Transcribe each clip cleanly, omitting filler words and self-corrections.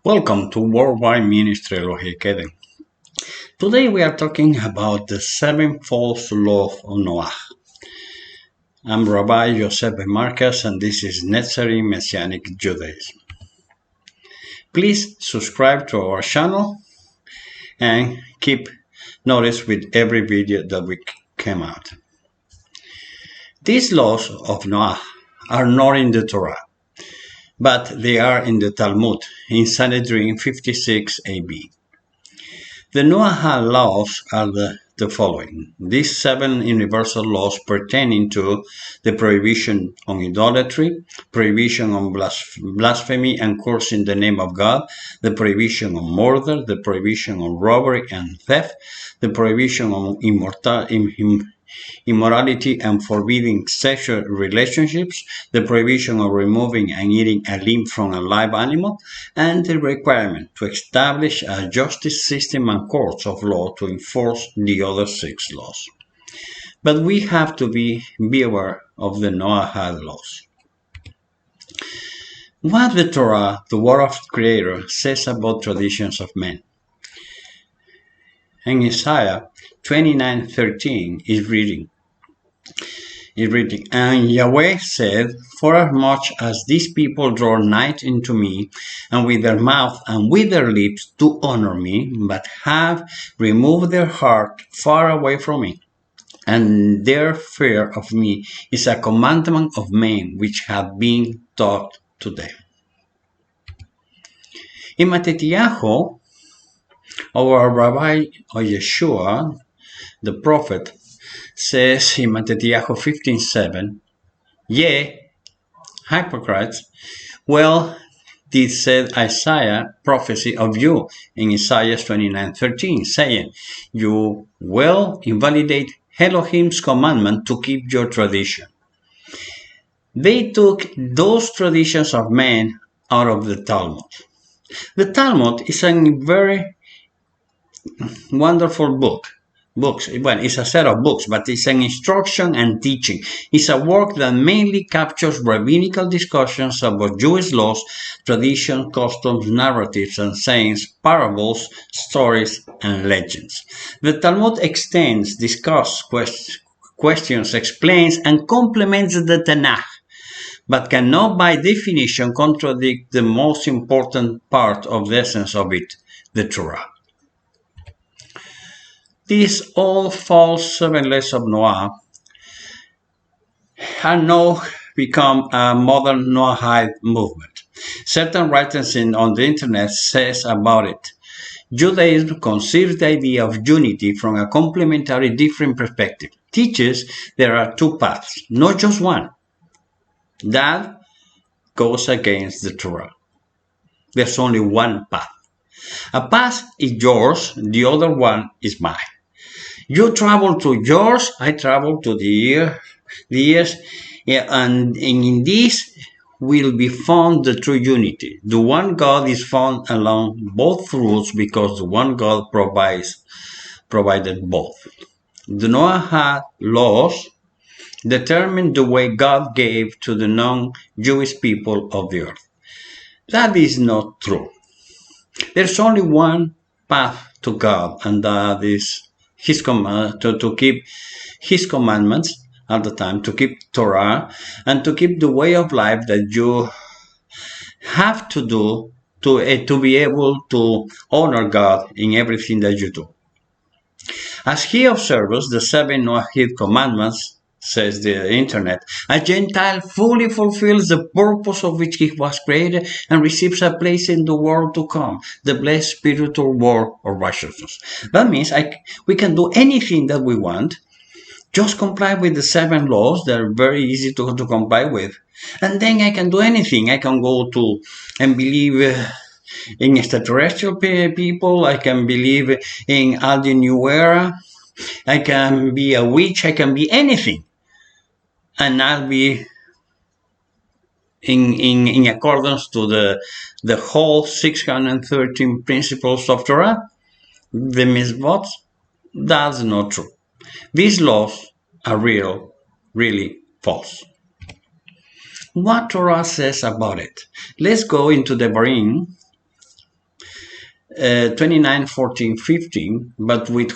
Welcome to Worldwide Ministry Elohim. Today we are talking about the seven false laws of Noah. I'm Rabbi Joseph Marcus and this is Necessary Messianic Judaism. Please subscribe to our channel and keep notice with every video that we came out. These laws of Noah are not in the Torah, but they are in the Talmud in Sanhedrin 56 AB. The Noah laws are the following. These seven universal laws pertaining to the prohibition on idolatry, prohibition on blasphemy and cursing the name of God, the prohibition on murder, the prohibition on robbery and theft, the prohibition on immorality and forbidding sexual relationships, the prohibition of removing and eating a limb from a live animal, and the requirement to establish a justice system and courts of law to enforce the other six laws. But we have to be aware of the Noahide laws. What the Torah, the word of the Creator, says about traditions of men. In Isaiah 29:13 is reading, and Yahweh said, "Forasmuch as these people draw nigh unto me, and with their mouth and with their lips do honor me, but have removed their heart far away from me, and their fear of me is a commandment of men which have been taught to them." In Matityahu, our Rabbi Yeshua, the prophet, says in Matityahu 15:7, "Ye, hypocrites, well did said Isaiah prophecy of you in Isaiah 29:13, saying, You will invalidate Elohim's commandment to keep your tradition." They took those traditions of men out of the Talmud. The Talmud is a very wonderful books. Well, it's a set of books, but it's an instruction and teaching. It's a work that mainly captures rabbinical discussions about Jewish laws, traditions, customs, narratives and sayings, parables, stories, and legends. The Talmud extends, discusses, questions, explains, and complements the Tanakh, but cannot by definition contradict the most important part of the essence of it, the Torah. These all false seven laws of Noah have now become a modern Noahide movement. Certain writers on the internet says about it, Judaism conceives the idea of unity from a complementary different perspective. Teaches there are two paths, not just one. That goes against the Torah. There's only one path. A path is yours, the other one is mine. You travel to yours, I travel to the ears, and in this will be found the true unity. The one God is found along both routes because the one God provided both. The Noah laws determine the way God gave to the non-Jewish people of the earth. That is not true. There's only one path to God, and that is His command, to keep His commandments all the time, to keep Torah, and to keep the way of life that you have to do to be able to honor God in everything that you do. As He observes the seven Noahide commandments, says the internet, a Gentile fully fulfills the purpose of which he was created and receives a place in the world to come, the blessed spiritual world of righteousness. That means we can do anything that we want, just comply with the seven laws that are very easy to comply with, and then I can do anything. I can go to and believe in extraterrestrial people, I can believe in all the new era, I can be a witch, I can be anything. And I'll be in accordance to the whole 613 principles of Torah, the Mitzvot. That's not true. These laws are really false. What Torah says about it? Let's go into the Barim 29, 14, 15, but with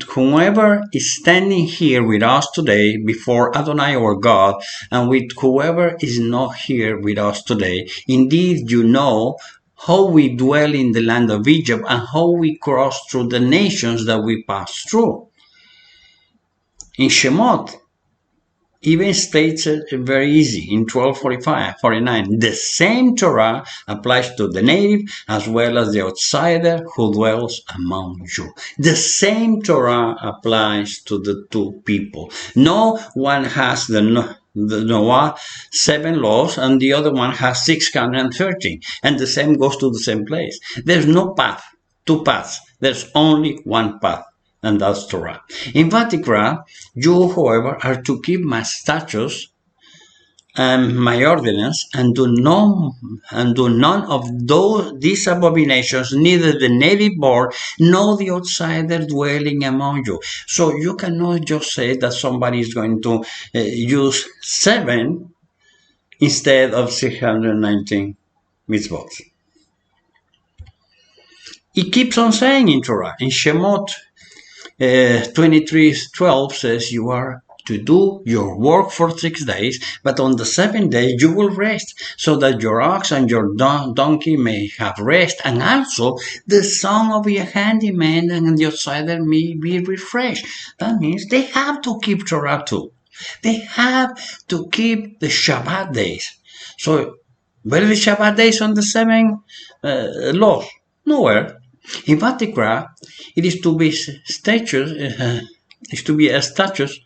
whomever is standing here with us today before Adonai our God, and with whoever is not here with us today. Indeed, you know how we dwell in the land of Egypt and how we cross through the nations that we pass through. In Shemot, even states it very easy in 12:49. The same Torah applies to the native as well as the outsider who dwells among you. The same Torah applies to the two people. No one has the Noah 7 laws and the other one has 613, and the same goes to the same place. There's no path, two paths. There's only one path, and that's Torah. In Vatican, you, however, are to keep my statutes and my ordinance, and do none of these abominations, neither the native born nor the outsider dwelling among you. So you cannot just say that somebody is going to use 7 instead of 619 mitzvot. It keeps on saying in Torah, in Shemot 23:12 says you are to do your work for 6 days, but on the 7th day you will rest, so that your ox and your donkey may have rest, and also the son of your handyman and the outsider may be refreshed. That means they have to keep Torah too. They have to keep the Shabbat days. So, where are the Shabbat days on the 7 laws? Nowhere. In Vatican, it is to be a statute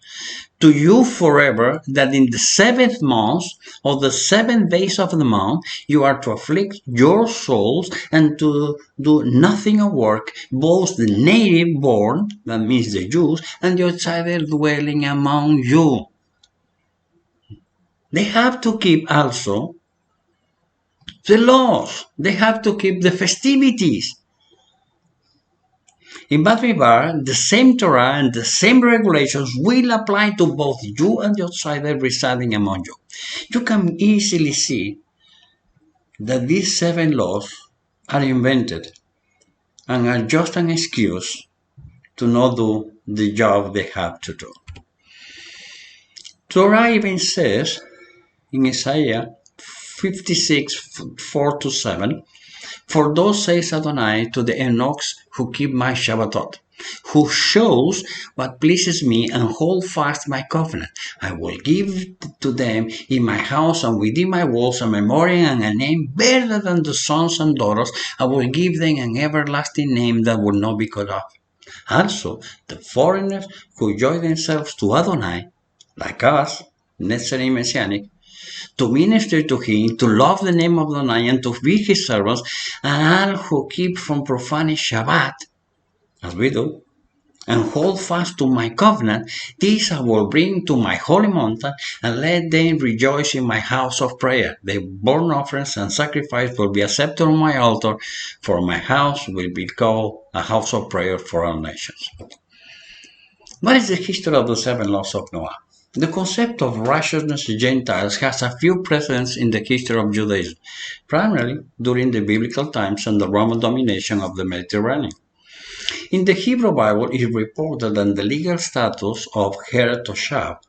to you forever, that in the 7th month or the 7 days of the month you are to afflict your souls and to do nothing of work, both the native born, that means the Jews, and the outsider dwelling among you. They have to keep also the laws. They have to keep the festivities. In Bad Mibar, the same Torah and the same regulations will apply to both you and the outsider residing among you. You can easily see that these 7 laws are invented and are just an excuse to not do the job they have to do. Torah even says in Isaiah 56:4-7, for thus says Adonai to the Enochs who keep my Shabbatot, who shows what pleases me and hold fast my covenant. I will give to them in my house and within my walls a memorial and a name better than the sons and daughters. I will give them an everlasting name that will not be cut off. Also, the foreigners who join themselves to Adonai, like us, necessary Messianic, to minister to him, to love the name of Adonai, and to be his servants, and all who keep from profaning Shabbat, as we do, and hold fast to my covenant, these I will bring to my holy mountain, and let them rejoice in my house of prayer. The burnt offerings and sacrifice will be accepted on my altar, for my house will be called a house of prayer for all nations. What is the history of the 7 laws of Noah? The concept of righteousness Gentiles has a few precedents in the history of Judaism, primarily during the biblical times and the Roman domination of the Mediterranean. In the Hebrew Bible, it is reported that the legal status of Her Toshab,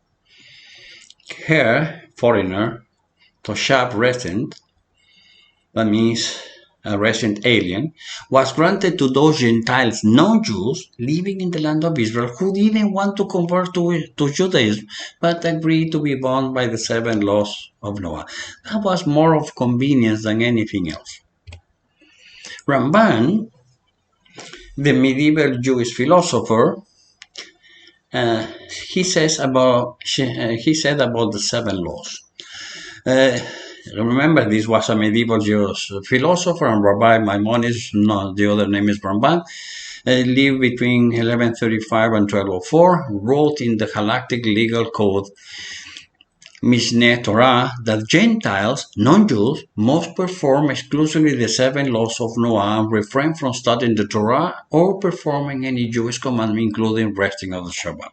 Her, foreigner, Toshab, resident, that means a resident alien, was granted to those Gentiles, non-Jews, living in the land of Israel who didn't want to convert to Judaism, but agreed to be bound by the 7 laws of Noah. That was more of convenience than anything else. Ramban, the medieval Jewish philosopher, he said about the 7 laws. Remember, this was a medieval Jewish philosopher and Rabbi Maimonides, the other name is Ramban, lived between 1135 and 1204, wrote in the Halakhic legal code Mishneh Torah that Gentiles, non-Jews, must perform exclusively the 7 laws of Noah and refrain from studying the Torah or performing any Jewish commandment, including resting of the Shabbat.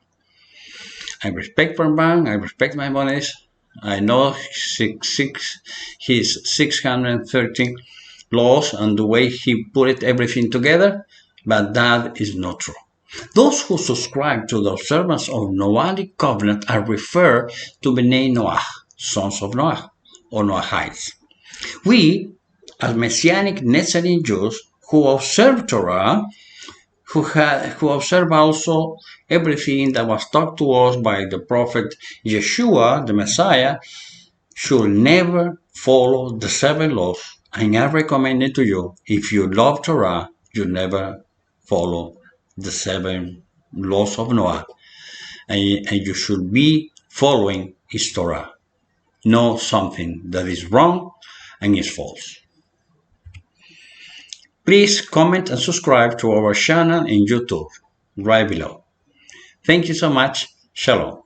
I respect Ramban, I respect Maimonides. I know he's 613, laws and the way he put everything together, but that is not true. Those who subscribe to the observance of Noahic covenant are referred to Bnei Noah, sons of Noah, or Noahites. We, as Messianic Nazarene Jews who observe Torah, who observe also everything that was taught to us by the prophet Yeshua, the Messiah, should never follow the 7 laws. And I recommend it to you, if you love Torah, you never follow the 7 laws of Noah. And you should be following his Torah. Know something that is wrong and is false. Please comment and subscribe to our channel in YouTube right below. Thank you so much. Shalom.